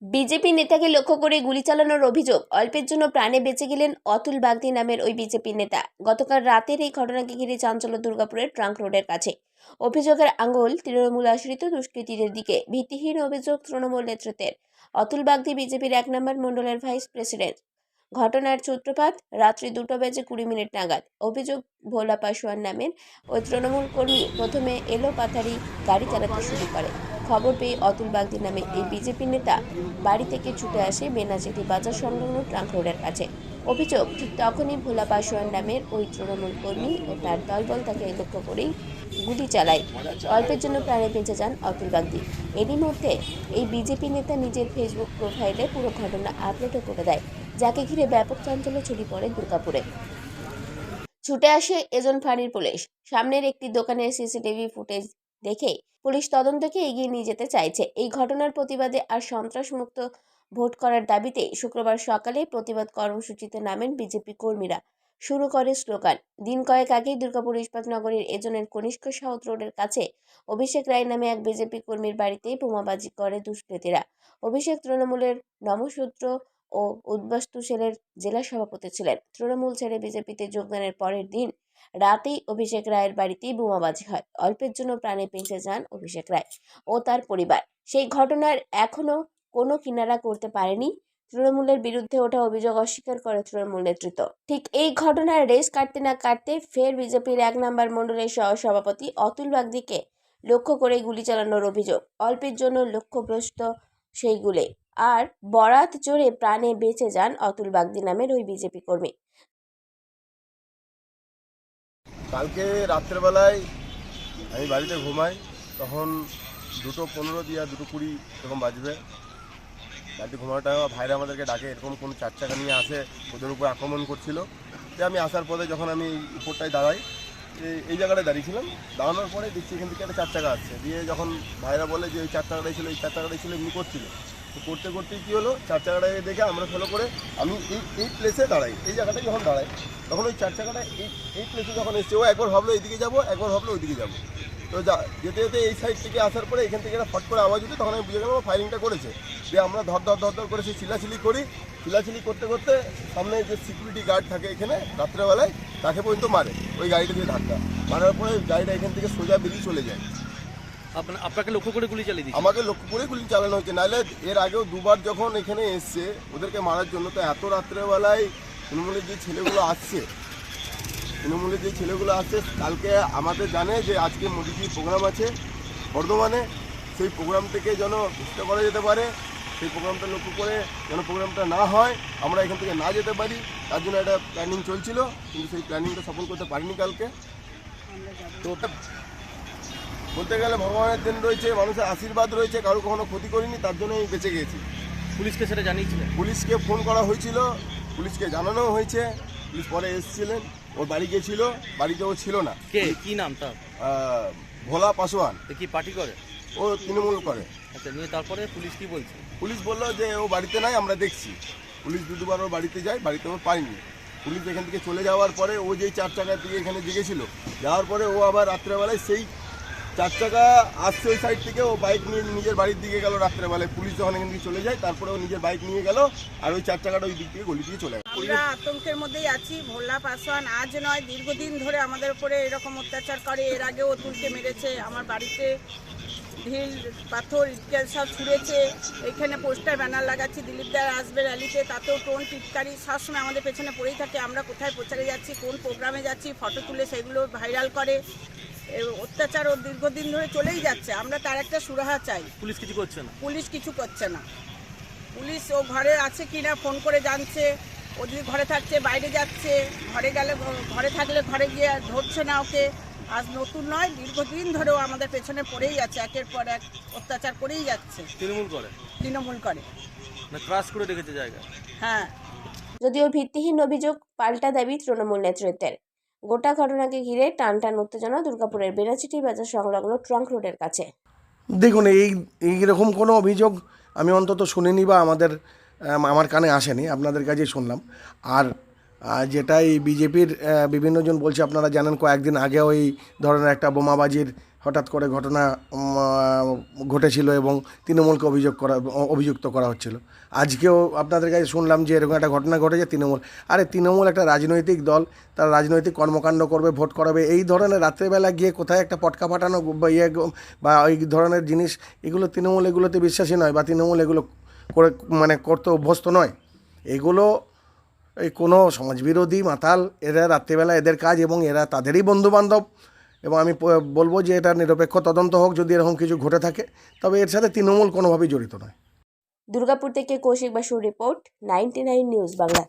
BJP নেতাকে লক্ষ্য করে গুলি চালানোর অভিযোগ। অল্পের জন্য প্রাণে বেঁচে গেলেন অতুল বাগদি নামের ওই বিজেপি নেতা। গতকাল রাতের এই ঘটনাকে ঘিরে চাঞ্চল্য দুর্গাপুরের ট্রাঙ্ক রোডের কাছে। অভিযোগের আঙুল তৃণমূল আশ্রিত দুষ্কৃতীদের দিকে। ভিত্তিহীন অভিযোগ তৃণমূল নেতৃত্বের। অতুল বাগদি বিজেপির 1 নম্বর মণ্ডলের ভাইস প্রেসিডেন্ট। ঘটনার সূত্রপাত রাত্রি 2:20 নাগাদ। অভিযোগ, ভোলা পাসওয়ান নামের ওই তৃণমূল কর্মী প্রথমে এলো পাথারি গাড়ি চালাতে শুরু করে। খবর পেয়ে অতুল বাগদি নামে এই বিজেপি নেতা বাড়ি থেকে ছুটে আসে বেনাচিটি বাজার সংলগ্ন ট্রাঙ্ক রোডের কাছে। অভিযোগ, ঠিক তখনই ভোলা পাসওয়ান নামের ওই তৃণমূল কর্মী ও তার দলবল তাকে লক্ষ্য করেই গুলি চালায়। অল্পের জন্য প্রাণে বেঁচে যান অতুল বাগদি। এরই মধ্যে এই বিজেপি নেতা নিজের ফেসবুক প্রোফাইলে পুরো ঘটনা আপলোডও করে দেয়, যাকে ঘিরে ব্যাপক চাঞ্চল্য ছড়িয়ে পড়ে দুর্গাপুরে। ছুটে আসে এজন ফাঁড়ির পুলিশ। সামনের একটি দোকানের সিসিটিভি ফুটেজ দেখে পুলিশ তদন্তকে এগিয়ে নিয়ে যেতে চাইছে। এই ঘটনার প্রতিবাদে আর সন্ত্রাসমুক্ত ভোট করার দাবিতে শুক্রবার সকালে প্রতিবাদ কর্মসূচিতে নামেন বিজেপি কর্মীরা। শুরু করে স্লোগান। দিন কয়েক আগেই দুর্গাপুর ইস্পাত নগরীর এজনের কনিষ্ক সাউথ রোডের কাছে অভিষেক রায় নামে এক বিজেপি কর্মীর বাড়িতেই বোমাবাজি করে দুষ্কৃতীরা। অভিষেক তৃণমূলের নমসূত্র ও উদ্বাস্তু সেলের জেলা সভাপতি ছিলেন। তৃণমূল ছেড়ে বিজেপিতে যোগদানের পরের দিন রাতেই অভিষেক রায়ের বাড়িতেই বোমাবাজি হয়। অল্পের জন্য প্রাণে বেঁচে যান অভিষেক রায় ও তার পরিবার। সেই ঘটনার এখনো কোনো কিনারা করতে পারেনি তৃণমূলের বিরুদ্ধে ওঠা অভিযোগ অস্বীকার করে তৃণমূল নেতৃত্ব। ঠিক এই ঘটনার রেস কাটতে না কাটতে ফের বিজেপির 1 নম্বর মণ্ডলের সহসভাপতি অতুল বাগদিকে লক্ষ্য করে গুলি চালানোর অভিযোগ। অল্পের জন্য লক্ষ্যভ্রষ্ট সেই গুলি আর বরাত জোরে প্রাণে বেঁচে যান অতুল বাগদি নামের ওই বিজেপি কর্মী। কালকে রাত্রেবেলায় আমি বাড়িতে ঘুমাই, তখন 2:15 দিয়ে 2:20 এরকম বাজবে। বাড়িতে ঘুমানোর টাইম ভাইরা আমাদেরকে ডাকে, এরকম কোনো 4 চাকা নিয়ে আসে, ওদের উপর আক্রমণ করছিল। যে আমি আসার পরে যখন আমি উপরটায় দাঁড়াই, এই জায়গাটায় দাঁড়িয়েছিলাম, দাঁড়ানোর পরে দেখছি এখান থেকে একটা 4 চাকা আসছে। দিয়ে যখন ভাইরা বলে যে ওই 4 চাকাটাই ছিল, এই 4 চাকাটাই ছিল, এমনি করছিল। তো করতে করতেই কী হলো, 4 চাকাটাকে দেখে আমরা ফলো করে আমি এই প্লেসে দাঁড়াই, এই জায়গাটায় যখন দাঁড়াই তখন ওই 4 চাকাটা এই প্লেসে যখন এসছে, ও একবার ভাবলো এইদিকে যাবো, একবার ভাবলো ওইদিকে যাবো। তো যেতে যেতে এই সাইড থেকে আসার পরে এখান থেকে একটা ফট করে আওয়াজ উঠে, তখন আমি বুঝে গেলাম ফায়ারিংটা করেছে। দিয়ে আমরা ধর ধর করে সেই চিলাচিলি করি। চিলাচিলি করতে করতে সামনে যে সিকিউরিটি গার্ড থাকে এখানে রাত্রেবেলায়, তাকে পর্যন্ত মারে ওই গাড়িটা দিয়ে ধাক্কা মারার পরে গাড়িটা এখান থেকে সোজা বেরিয়ে চলে যায়। আপনাকে লক্ষ্য করে গুলি চালিয়ে দিয়েছে? আমাকে লক্ষ্য করে গুলি চালানো হয়েছে। নাহলে এর আগেও দুবার যখন এখানে এসছে ওদেরকে মারার জন্য, তো এত রাত্রেবেলায় তৃণমূলের যে ছেলেগুলো আসছে কালকে আমাদের জানে যে আজকে মোদিজির প্রোগ্রাম আছে বর্ধমানে, সেই প্রোগ্রাম থেকে যেন চেষ্টা করা যেতে পারে, সেই প্রোগ্রামটা লক্ষ্য করে যেন প্রোগ্রামটা না হয়, আমরা এখান থেকে না যেতে পারি, তার জন্য একটা প্ল্যানিং চলছিল, কিন্তু সেই প্ল্যানিংটা সফল করতে পারিনি কালকে। তো বলতে গেলে ভগবানের দিন রয়েছে, মানুষের আশীর্বাদ রয়েছে, কারো কখনো ক্ষতি করিনি, তার জন্য আমি বেঁচে গিয়েছি। পুলিশকে সেটা জানিয়েছিলেন? পুলিশকে ফোন করা হয়েছিল, পুলিশকে জানানো হয়েছে, পুলিশ পরে এসেছিলেন, ওর বাড়ি গিয়েছিল, বাড়িতে ও ছিল না। কি নাম তার? ভোলা পাসওয়ান। কি পার্টি করে? ও তৃণমূল করে। আচ্ছা, নিয়ে তারপরে পুলিশ কি বলছে? পুলিশ বললো যে ও বাড়িতে নাই, আমরা দেখছি। পুলিশ দুবার ওর বাড়িতে যায়, বাড়িতে ও পাইনি। পুলিশ এখান থেকে চলে যাওয়ার পরে ও যেই 4 চাকা থেকে এখানে জেগেছিল, যাওয়ার পরে ও আবার রাত্রেবেলায় সেই 4 চাকা আসছে ওই সাইড থেকে, ও বাইক নিয়ে নিজের বাড়ির দিকে গেল রাত্রেবেলায়। পুলিশ যখন এখান থেকে চলে যায়, তারপরে ও নিজের বাইক নিয়ে গেল, আর ওই 4 চাকাটা ওই দিক থেকে গলি দিয়ে চলে গেল। আমরা আতঙ্কের মধ্যেই আছি। ভোলা পাসওয়ান আজ নয়, দীর্ঘদিন ধরে আমাদের উপরে এরকম অত্যাচার করে। এর আগেও অতুলকে মেরেছে, আমার বাড়িতে ঢিল পাথর ইটকেল সব ছুঁড়েছে। এখানে পোস্টার ব্যানার লাগাচ্ছি দিলীপ দার আসবে র্যালিতে, তাতেও টোন টিটকারি সবসময় আমাদের পেছনে পড়েই থাকে। আমরা কোথায় প্রচারে যাচ্ছি, কোন প্রোগ্রামে যাচ্ছি, ফটো তুলে সেগুলো ভাইরাল করে। অত্যাচার ও দীর্ঘদিন ধরে চলেই যাচ্ছে। আমরা তার একটা সুরাহা চাই। পুলিশ কিছু করছে না? পুলিশ কিছু করছে না। পুলিশ ও ঘরে আছে কি না ফোন করে জানছে, ও যদি ঘরে থাকছে বাইরে যাচ্ছে, ঘরে গেলে ঘরে থাকলে ঘরে গিয়ে ধরছে না ওকে। আজ নতুন নয়, দীর্ঘদিন ধরেও আমাদের পেছনে পড়েই যাচ্ছে, একের পর এক অত্যাচার করেই যাচ্ছে। তৃণমূল করে না ক্রাশ করে রেখেছে জায়গা? হ্যাঁ। যদিও ভিত্তিহীন অভিযোগ, পাল্টা দাবি তৃণমূল নেতৃত্বের। গোটা ঘটনাকে ঘিরে টানটান উত্তেজনা দুর্গাপুরের বেনাচিটি বাজার সংলগ্ন ট্রাঙ্ক রোডের কাছে। দেখুন, এইরকম কোনো অভিযোগ আমি অন্তত শুনিনি বা আমার কানে আসেনি, আপনাদের কাছেই শুনলাম। আর যেটা এই বিজেপির বিভিন্নজন বলছে, আপনারা জানেন কয়েকদিন আগেও এই ধরনের একটা বোমাবাজির হঠাৎ করে ঘটনা ঘটেছিল এবং তৃণমূলকে অভিযুক্ত করা হচ্ছিল। আজকেও আপনাদের কাছে শুনলাম যে এরকম একটা ঘটনা ঘটেছে তৃণমূল একটা রাজনৈতিক দল, তারা রাজনৈতিক কর্মকাণ্ড করবে, ভোট করাবে, এই ধরনের রাত্রেবেলা গিয়ে কোথায় একটা পটকা ফাটানো বা এই ধরনের জিনিস, এগুলো তৃণমূল এগুলোতে বিশ্বাসী নয় বা তৃণমূল এগুলো করে করতে অভ্যস্ত নয়। এগুলো এই কোনো সমাজবিরোধী মাতাল, এরা রাত্রিবেলা এদের কাজ এবং এরা তাদেরই বন্ধুবান্ধব। এবং আমি বলবো যে এটা নিরপেক্ষ তদন্ত হোক যদি এরকম কিছু ঘটে থাকে, তবে এর সাথে তৃণমূল কোনোভাবেই জড়িত নয়। দুর্গাপুর থেকে কৌশিক বাসুর রিপোর্ট, 99 নিউজ বাংলা।